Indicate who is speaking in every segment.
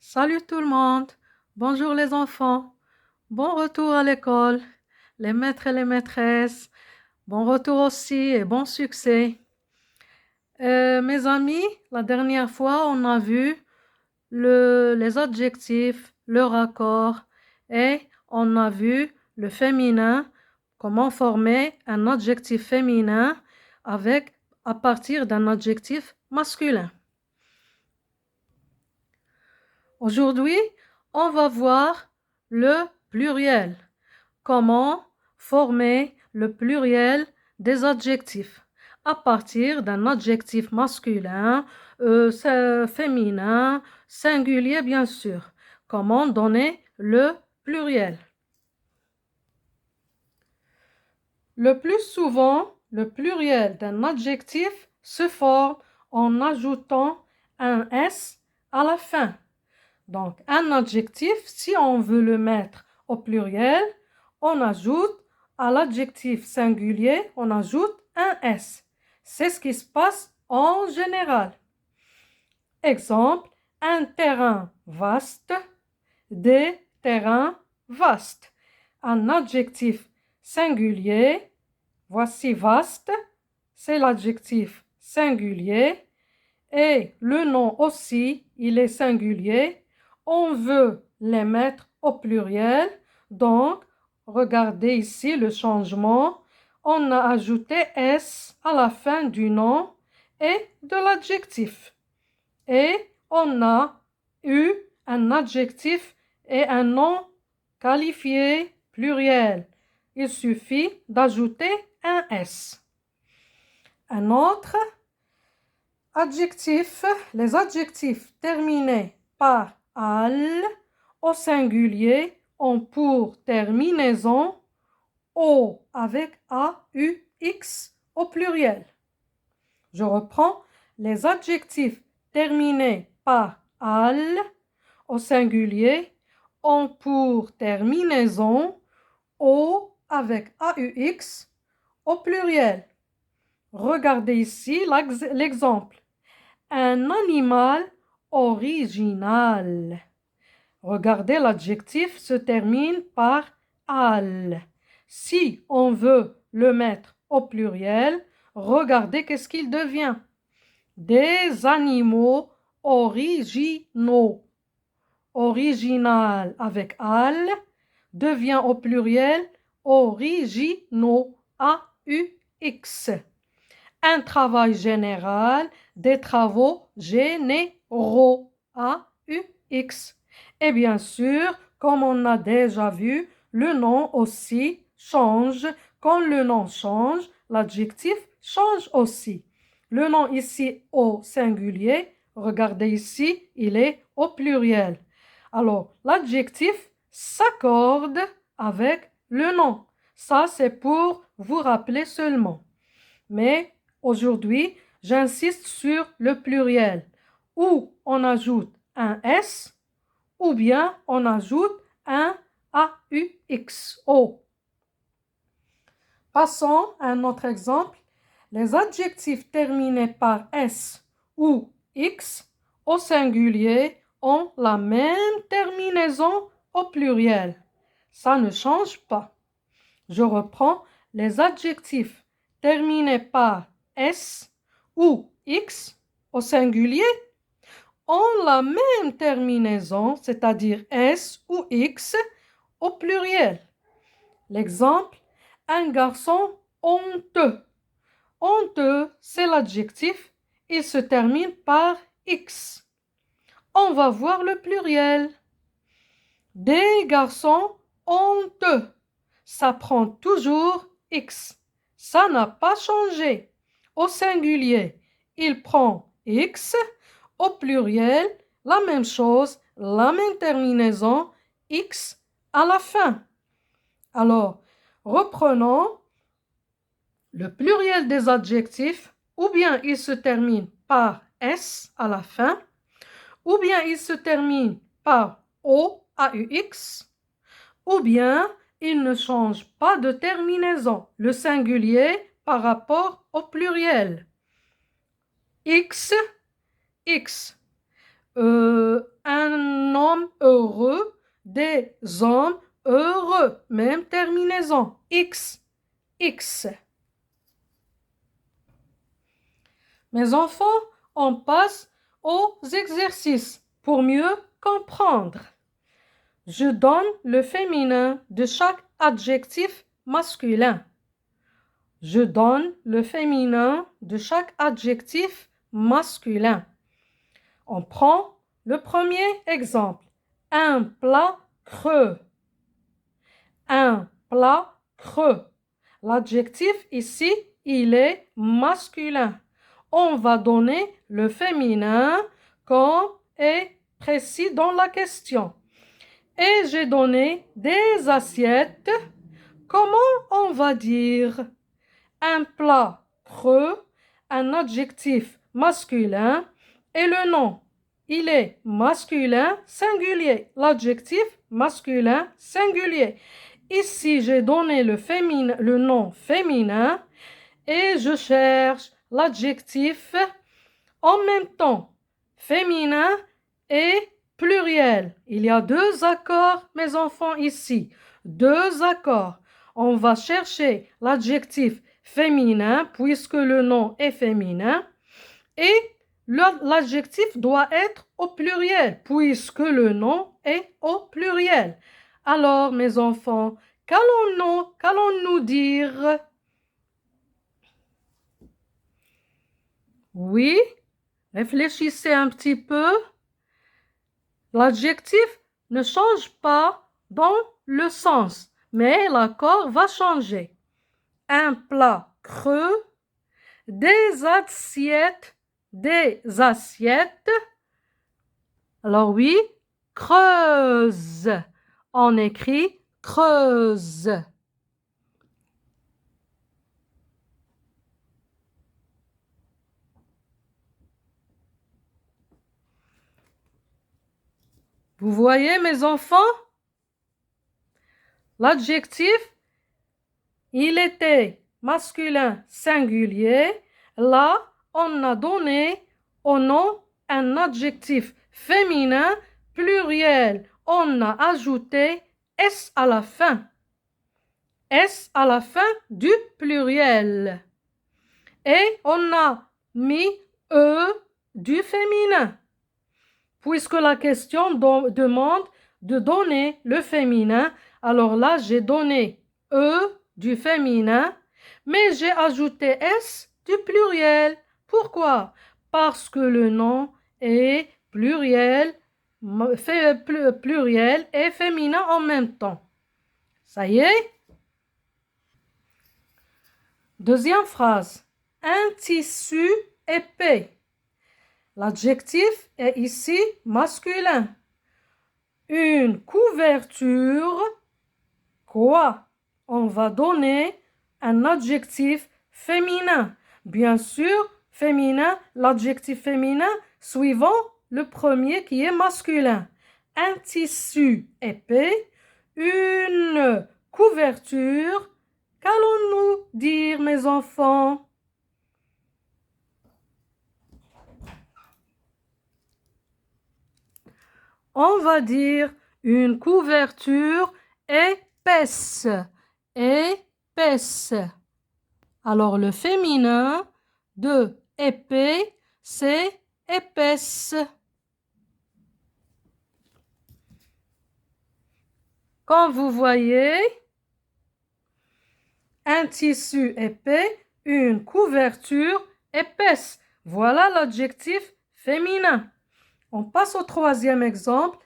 Speaker 1: Salut tout le monde. Bonjour les enfants. Bon retour à l'école. Les maîtres et les maîtresses. Bon retour aussi et bon succès. Mes amis, la dernière fois, on a vu les adjectifs, le raccord et on a vu le féminin, comment former un adjectif féminin à partir d'un adjectif masculin. Aujourd'hui, on va voir le pluriel. Comment former le pluriel des adjectifs à partir d'un adjectif masculin, féminin, singulier bien sûr. Comment donner le pluriel. Le plus souvent, le pluriel d'un adjectif se forme en ajoutant un S à la fin. Donc, un adjectif, si on veut le mettre au pluriel, on ajoute à l'adjectif singulier, on ajoute un S. C'est ce qui se passe en général. Exemple, un terrain vaste, des terrains vastes. Un adjectif singulier, voici vaste, c'est l'adjectif singulier. Et le nom aussi, il est singulier. On veut les mettre au pluriel. Donc, regardez ici le changement. On a ajouté S à la fin du nom et de l'adjectif. Et on a eu un adjectif et un nom qualifié pluriel. Il suffit d'ajouter un S. Un autre adjectif, les adjectifs terminés par al au singulier ont pour terminaison o avec AUX au pluriel. Je reprends, les adjectifs terminés par al au singulier ont pour terminaison o avec AUX au pluriel. Regardez ici l'exemple. Un animal original. Regardez, l'adjectif se termine par al. Si on veut le mettre au pluriel, regardez qu'est-ce qu'il devient. Des animaux originaux. Original avec al devient au pluriel originaux. AUX. Un travail général, des travaux généraux, AUX. Et bien sûr, comme on a déjà vu, le nom aussi change. Quand le nom change, l'adjectif change aussi. Le nom ici au singulier, regardez ici, il est au pluriel. Alors, l'adjectif s'accorde avec le nom. Ça, c'est pour vous rappeler seulement. Mais aujourd'hui, j'insiste sur le pluriel, où on ajoute un S ou bien on ajoute un AUXO. Passons à un autre exemple. Les adjectifs terminés par S ou X au singulier ont la même terminaison au pluriel. Ça ne change pas. Je reprends les adjectifs terminés par S ou X au singulier ont la même terminaison, c'est-à-dire S ou X au pluriel. L'exemple, un garçon honteux. Honteux, c'est l'adjectif, il se termine par X. On va voir le pluriel. Des garçons honteux. Ça prend toujours X. Ça n'a pas changé. Au singulier, il prend X. Au pluriel, la même chose, la même terminaison, X à la fin. Alors, reprenons le pluriel des adjectifs, ou bien il se termine par S à la fin, ou bien il se termine par O, AUX, ou bien il ne change pas de terminaison, le singulier par rapport au pluriel. X, X. Un des hommes heureux. Même terminaison. X, X. Mes enfants, on passe aux exercices pour mieux comprendre. Je donne le féminin de chaque adjectif masculin. Je donne le féminin de chaque adjectif masculin. On prend le premier exemple. Un plat creux. Un plat creux. L'adjectif ici, il est masculin. On va donner le féminin comme est précis dans la question. Et j'ai donné des assiettes. Comment on va dire un plat creux, un adjectif masculin et le nom, il est masculin singulier. L'adjectif masculin singulier. Ici, j'ai donné le nom féminin et je cherche l'adjectif en même temps, féminin et pluriel. Il y a deux accords, mes enfants, ici. Deux accords. On va chercher l'adjectif féminin puisque le nom est féminin et l'adjectif doit être au pluriel puisque le nom est au pluriel. Alors, mes enfants, qu'allons-nous dire? Oui, réfléchissez un petit peu. L'adjectif ne change pas dans le sens, mais l'accord va changer. Un plat creux, des assiettes. Alors oui, creuse. On écrit creuse. Vous voyez, mes enfants? L'adjectif, il était masculin singulier. Là, on a donné au nom un adjectif féminin pluriel. On a ajouté S à la fin. S à la fin du pluriel. Et on a mis E du féminin. Puisque la question demande de donner le féminin, alors là, j'ai donné E du féminin, mais j'ai ajouté S du pluriel. Pourquoi? Parce que le nom est pluriel et féminin en même temps. Ça y est? Deuxième phrase. Un tissu épais. L'adjectif est ici masculin. Une couverture, quoi? On va donner un adjectif féminin. Bien sûr, féminin, l'adjectif féminin suivant le premier qui est masculin. Un tissu épais, une couverture. Qu'allons-nous dire, mes enfants? On va dire une couverture épaisse. Épaisse. Alors le féminin de épais, c'est épaisse. Quand vous voyez un tissu épais, une couverture épaisse. Voilà l'adjectif féminin. On passe au troisième exemple.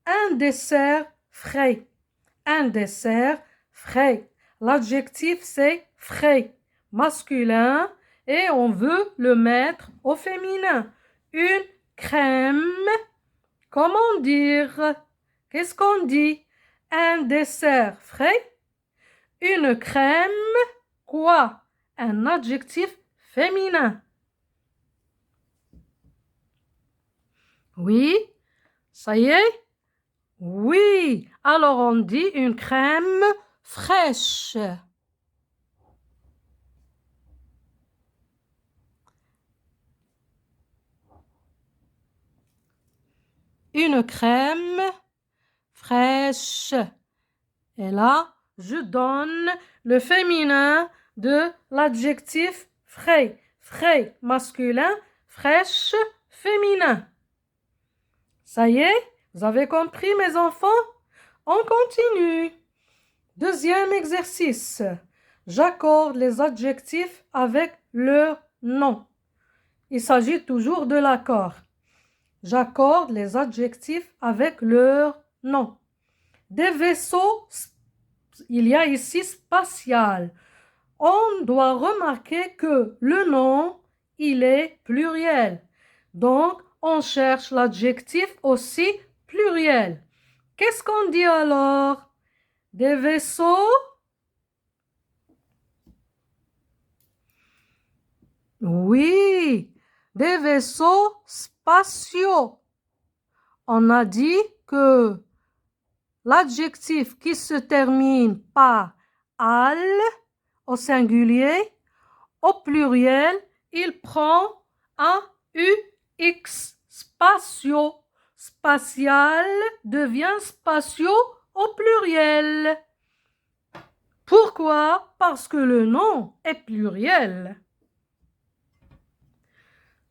Speaker 1: Un dessert frais. Un dessert frais. L'adjectif, c'est frais, masculin, et on veut le mettre au féminin. Une crème. Comment dire? Qu'est-ce qu'on dit? Un dessert frais. Une crème. Quoi? Un adjectif féminin. Oui, ça y est? Oui, alors on dit une crème fraîche. Une crème fraîche. Et là, je donne le féminin de l'adjectif frais. Frais masculin, fraîche féminin. Ça y est, vous avez compris mes enfants? On continue. Deuxième exercice. J'accorde les adjectifs avec leur nom. Il s'agit toujours de l'accord. J'accorde les adjectifs avec leur nom. Des vaisseaux, il y a ici spatial. On doit remarquer que le nom, il est pluriel. Donc, on cherche l'adjectif aussi pluriel. Qu'est-ce qu'on dit alors? Des vaisseaux? Oui, des vaisseaux spatiaux. On a dit que l'adjectif qui se termine par al au singulier, au pluriel, il prend un UX, spatiaux. Spatial devient spatiaux au pluriel. Pourquoi? Parce que le nom est pluriel.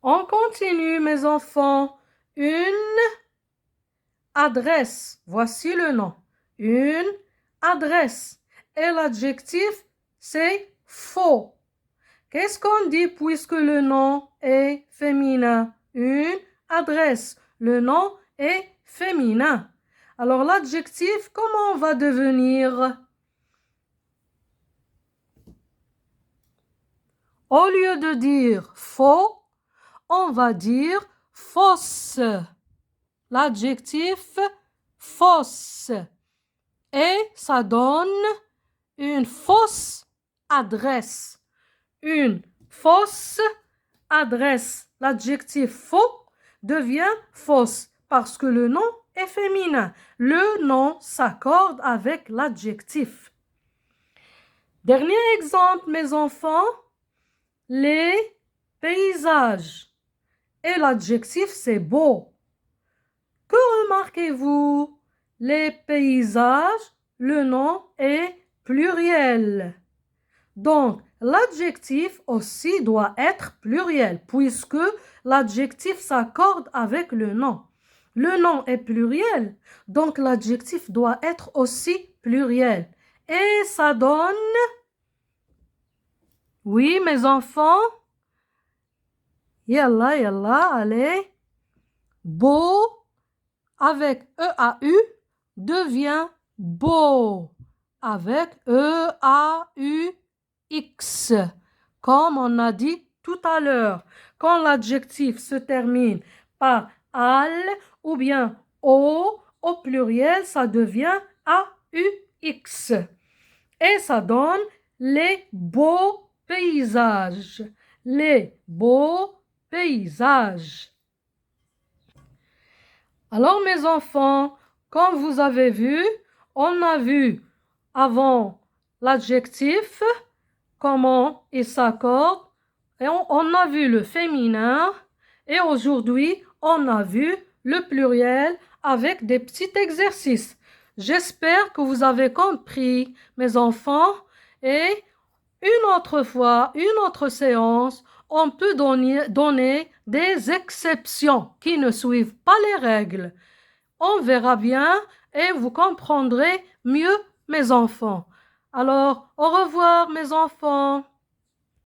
Speaker 1: On continue, mes enfants. Une adresse. Voici le nom. Une adresse. Et l'adjectif, c'est faux. Qu'est-ce qu'on dit puisque le nom est féminin? Une adresse. Le nom est féminin. Alors l'adjectif, comment on va devenir? Au lieu de dire faux, on va dire fausse. L'adjectif fausse. Et ça donne une fausse adresse. Une fausse adresse. L'adjectif faux devient fausse parce que le nom est féminin. Le nom s'accorde avec l'adjectif. Dernier exemple, mes enfants, les paysages. Et l'adjectif, c'est beau. Que remarquez-vous? Les paysages, le nom est pluriel. Donc, l'adjectif aussi doit être pluriel puisque l'adjectif s'accorde avec le nom. Le nom est pluriel, donc l'adjectif doit être aussi pluriel. Et ça donne... Oui, mes enfants? Yalla, yalla, allez. Beau avec E-A-U devient beau avec E-A-U-X. Comme on a dit tout à l'heure, quand l'adjectif se termine par al ou bien o, au pluriel, ça devient A-U-X. Et ça donne les beaux paysages. Les beaux paysages. Alors mes enfants, comme vous avez vu, on a vu avant l'adjectif, comment il s'accorde, et on a vu le féminin, et aujourd'hui, on a vu le pluriel avec des petits exercices. J'espère que vous avez compris, mes enfants, et une autre fois, une autre séance, on peut donner des exceptions qui ne suivent pas les règles. On verra bien et vous comprendrez mieux, mes enfants. Alors, au revoir, mes enfants.